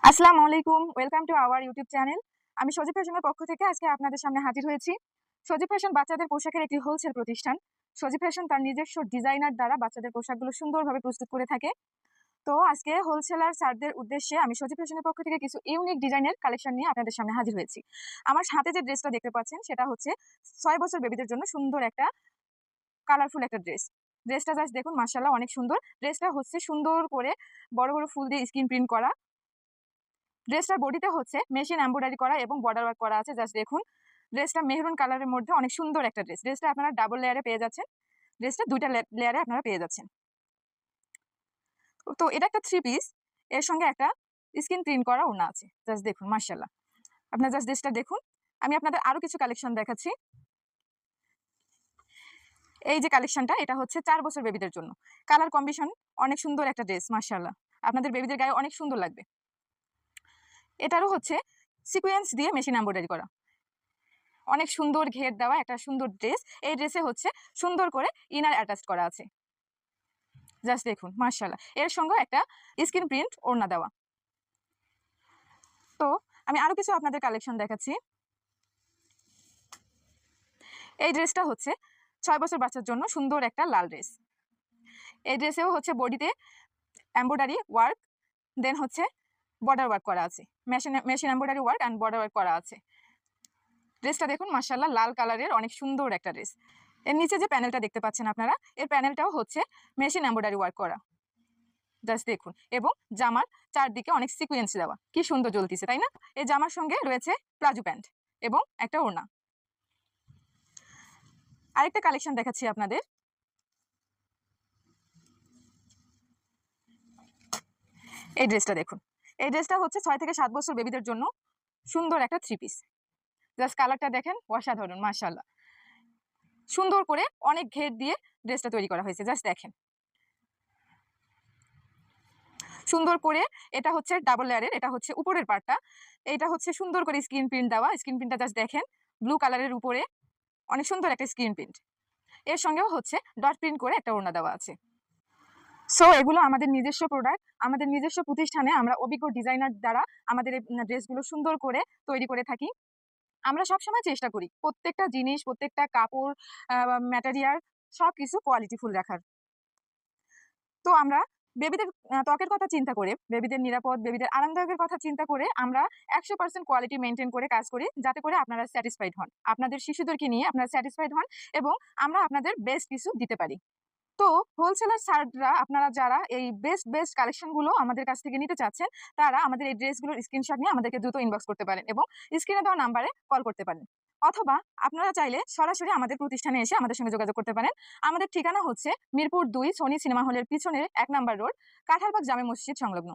আসসালামু আলাইকুম, welcome to our YouTube channel. আমি সজীব ফ্যাশনের পক্ষ থেকে আজকে আপনাদের সামনে হাজির হয়েছি। সজীব ফ্যাশন বাচ্চাদের পোশাকের একটি হোলসেল প্রতিষ্ঠান। সজীব ফ্যাশন তার নিজস্ব ডিজাইনার দ্বারা বাচ্চাদের পোশাকগুলো সুন্দরভাবে প্রস্তুত করে থাকে। তো আজকে হোলসেলার স্যারদের উদ্দেশ্যে আমি সজীব ফ্যাশনের পক্ষ থেকে কিছু ইউনিক ডিজাইনের কালেকশন নিয়ে আপনাদের সামনে হাজির হয়েছি। আমার হাতে যে ড্রেসটা দেখতে পাচ্ছেন সেটা হচ্ছে 6 বছর বেবিদের জন্য সুন্দর একটা কালারফুল একটা ড্রেস। ড্রেসটা জাস্ট দেখুন, মাশাআল্লাহ অনেক সুন্দর। ড্রেসটা হচ্ছে সুন্দর করে বড় বড় ফুল দিয়ে স্ক্রিন প্রিন্ট করা। ড্রেসটার বডিতে হচ্ছে মেশিন এমব্রয়ডারি করা এবং বর্ডার ওয়ার্ক করা আছে। জাস্ট দেখুন, ড্রেসটা মেহরুন কালারের মধ্যে অনেক সুন্দর একটা ড্রেস। ড্রেসটা আপনারা ডাবল লেয়ারে পেয়ে যাচ্ছেন। ড্রেসটা দুইটা লেয়ারে আপনারা পেয়ে যাচ্ছেন। তো এটা একটা থ্রি পিস, এর সঙ্গে একটা স্ক্রিন প্রিন্ট করা ওড়না আছে। জাস্ট দেখুন, মাশাআল্লাহ। আপনারা জাস্ট ড্রেসটা দেখুন। আমি আপনাদের আরো কিছু কালেকশন দেখাচ্ছি। এই যে কালেকশনটা, এটা হচ্ছে 4 বছর বেবিদের জন্য। কালার কম্বিনেশন অনেক সুন্দর একটা ড্রেস, মাশাআল্লাহ। আপনাদের বেবিদের গায়ে অনেক সুন্দর লাগবে। এটারও হচ্ছে সিকোয়েন্স দিয়ে মেশিন এমব্রয়ডারি করা, অনেক সুন্দর ঘের দেওয়া একটা সুন্দর ড্রেস। এই ড্রেসে হচ্ছে সুন্দর করে ইনার অ্যাটাচ করা আছে। জাস্ট দেখুন, মাশাআল্লাহ। এর সঙ্গে একটা স্ক্রিন প্রিন্ট ওড়না দেওয়া। তো আমি আরো কিছু আপনাদের কালেকশন দেখাচ্ছি। এই ড্রেসটা হচ্ছে 6 বছর বাচ্চার জন্য সুন্দর একটা লাল ড্রেস। এই ড্রেসেও হচ্ছে বডিতে এমব্রয়ডারি ওয়ার্ক, দেন হচ্ছে বর্ডার ওয়ার্ক করা আছে। Machine embroidery work and border work করা আছে। ড্রেসটা দেখুন, মাশাআল্লাহ লাল কালারের অনেক সুন্দর একটা ড্রেস। এর নিচে যে প্যানেলটা দেখতে পাচ্ছেন আপনারা, এর প্যানেলটাও হচ্ছে মেশিন এমব্রয়ডারি ওয়ার্ক করা। জাস্ট দেখুন, এবং জামার চারদিকে অনেক সিকোয়েন্স দেওয়া, কি সুন্দর জ্বলতিছে, তাই না? এই জামার সঙ্গে রয়েছে প্লাজো প্যান্ট এবং একটা ওড়না। আরেকটা কালেকশন দেখাচ্ছি আপনাদের। এই ড্রেসটা দেখুন। এই ড্রেসটা হচ্ছে 6 থেকে 7 বছর বেবিদের জন্য সুন্দর একটা থ্রি পিস। জাস্ট কালারটা দেখেন, অসাধারণ, মাশাআল্লাহ। সুন্দর করে অনেক ঘের দিয়ে ড্রেসটা তৈরি করা হয়েছে। জাস্ট দেখেন, সুন্দর করে। এটা হচ্ছে ডাবল লেয়ারের, এটা হচ্ছে উপরের পার্টটা। এটা হচ্ছে সুন্দর করে স্ক্রিন প্রিন্ট দেওয়া। স্ক্রিন প্রিন্টটা জাস্ট দেখেন, ব্লু কালারের উপরে অনেক সুন্দর একটা স্ক্রিন প্রিন্ট। এর সঙ্গেও হচ্ছে ডট প্রিন্ট করে একটা ওড়না দেওয়া আছে। সো এগুলো আমাদের নিজস্ব প্রোডাক্ট। আমাদের নিজস্ব প্রতিষ্ঠানে আমরা অভিজ্ঞ ডিজাইনার দ্বারা আমাদের এই ড্রেসগুলো সুন্দর করে তৈরি করে থাকি। আমরা সবসময় চেষ্টা করি প্রত্যেকটা জিনিস, প্রত্যেকটা কাপড়, ম্যাটেরিয়াল সবকিছু কোয়ালিটিফুল রাখার। তো আমরা বেবিদের ত্বকের কথা চিন্তা করে, বেবিদের নিরাপদ, বেবিদের আরামদায়কের কথা চিন্তা করে আমরা 100% কোয়ালিটি মেনটেন করে কাজ করি, যাতে করে আপনারা স্যাটিসফাইড হন, আপনাদের শিশুদেরকে নিয়ে আপনারা স্যাটিসফাইড হন এবং আমরা আপনাদের বেস্ট কিছু দিতে পারি। তো হোলসেলার স্যাররা, আপনারা যারা এই বেস্ট কালেকশন গুলো আমাদের কাছ থেকে নিতে চাচ্ছেন, তারা আমাদের এই ড্রেসগুলোর স্ক্রিনশট নিয়ে আমাদেরকে দ্রুত ইনবক্স করতে পারেন এবং স্ক্রিনে দেওয়া নাম্বারে কল করতে পারেন, অথবা আপনারা চাইলে সরাসরি আমাদের প্রতিষ্ঠানে এসে আমাদের সঙ্গে যোগাযোগ করতে পারেন। আমাদের ঠিকানা হচ্ছে মিরপুর 2 সোনি সিনেমা হলের পিছনে 1 নম্বর রোড, কাঁঠালবাগ জামে মসজিদ সংলগ্ন।